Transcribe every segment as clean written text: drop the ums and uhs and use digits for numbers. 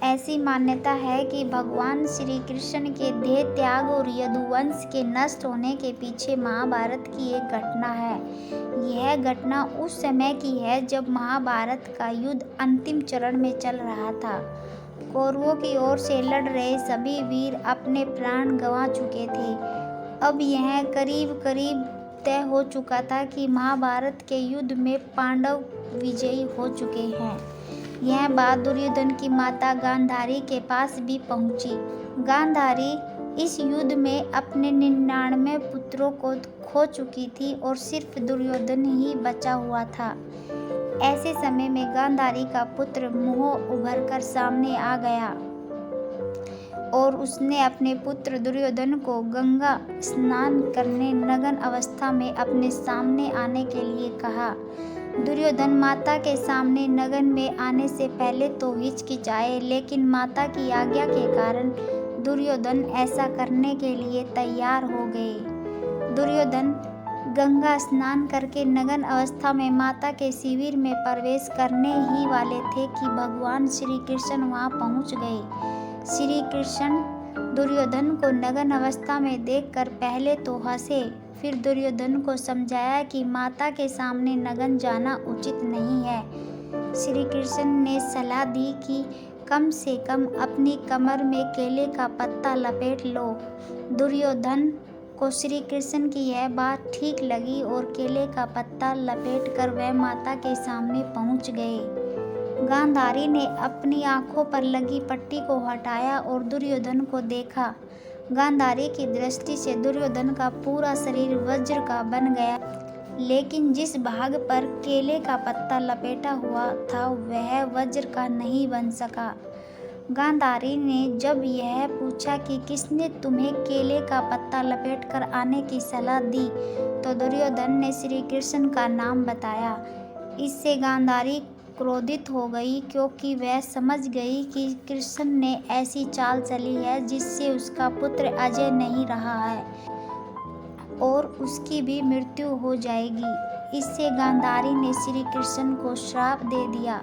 ऐसी मान्यता है कि भगवान श्री कृष्ण के देह त्याग और यदुवंश के नष्ट होने के पीछे महाभारत की एक घटना है। यह घटना उस समय की है जब महाभारत का युद्ध अंतिम चरण में चल रहा था। कौरवों की ओर से लड़ रहे सभी वीर अपने प्राण गंवा चुके थे। अब यह करीब करीब तय हो चुका था कि महाभारत के युद्ध में पांडव विजयी हो चुके हैं। यह बात दुर्योधन की माता गांधारी के पास भी पहुंची। गांधारी इस युद्ध में अपने 99 पुत्रों को खो चुकी थी और सिर्फ दुर्योधन ही बचा हुआ था। ऐसे समय में गांधारी का पुत्र मोह उभर कर सामने आ गया और उसने अपने पुत्र दुर्योधन को गंगा स्नान करने नग्न अवस्था में अपने सामने आने के लिए कहा। दुर्योधन माता के सामने नग्न में आने से पहले तो हिचकिचाए, लेकिन माता की आज्ञा के कारण दुर्योधन ऐसा करने के लिए तैयार हो गए। दुर्योधन गंगा स्नान करके नग्न अवस्था में माता के शिविर में प्रवेश करने ही वाले थे कि भगवान श्री कृष्ण वहां पहुंच गए। श्री कृष्ण दुर्योधन को नग्न अवस्था में देखकर पहले तो हंसे, फिर दुर्योधन को समझाया कि माता के सामने नग्न जाना उचित नहीं है। श्री कृष्ण ने सलाह दी कि कम से कम अपनी कमर में केले का पत्ता लपेट लो। दुर्योधन को श्री कृष्ण की यह बात ठीक लगी और केले का पत्ता लपेटकर वह माता के सामने पहुंच गए। गांधारी ने अपनी आंखों पर लगी पट्टी को हटाया और दुर्योधन को देखा। गांधारी की दृष्टि से दुर्योधन का पूरा शरीर वज्र का बन गया, लेकिन जिस भाग पर केले का पत्ता लपेटा हुआ था वह वज्र का नहीं बन सका। गांधारी ने जब यह पूछा कि किसने तुम्हें केले का पत्ता लपेट कर आने की सलाह दी, तो दुर्योधन ने श्री कृष्ण का नाम बताया। इससे गांधारी क्रोधित हो गई, क्योंकि वह समझ गई कि कृष्ण ने ऐसी चाल चली है जिससे उसका पुत्र अजय नहीं रहा है और उसकी भी मृत्यु हो जाएगी। इससे गांधारी ने श्री कृष्ण को श्राप दे दिया।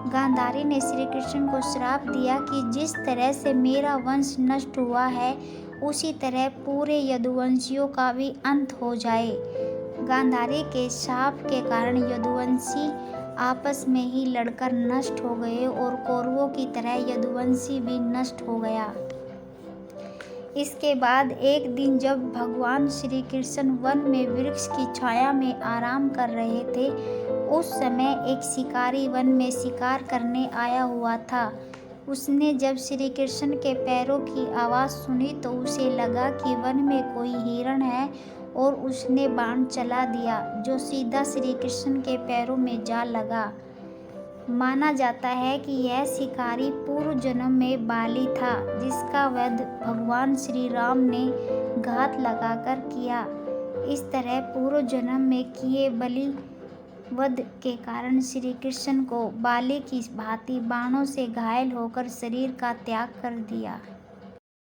गांधारी ने श्री कृष्ण को श्राप दिया कि जिस तरह से मेरा वंश नष्ट हुआ है उसी तरह पूरे यदुवंशियों का भी अंत हो जाए। गांधारी के शाप के कारण यदुवंशी आपस में ही लड़कर नष्ट हो गए और कौरवों की तरह यदुवंशी भी नष्ट हो गया। इसके बाद एक दिन जब भगवान श्री कृष्ण वन में वृक्ष की छाया में आराम कर रहे थे, उस समय एक शिकारी वन में शिकार करने आया हुआ था। उसने जब श्री कृष्ण के पैरों की आवाज़ सुनी तो उसे लगा कि वन में कोई हिरण है और उसने बाण चला दिया जो सीधा श्री कृष्ण के पैरों में जा लगा। माना जाता है कि यह शिकारी पूर्व जन्म में बाली था, जिसका वध भगवान श्री राम ने घात लगाकर किया। इस तरह पूर्व जन्म में किए बलि वध के कारण श्री कृष्ण को बाली की भांति बाणों से घायल होकर शरीर का त्याग कर दिया।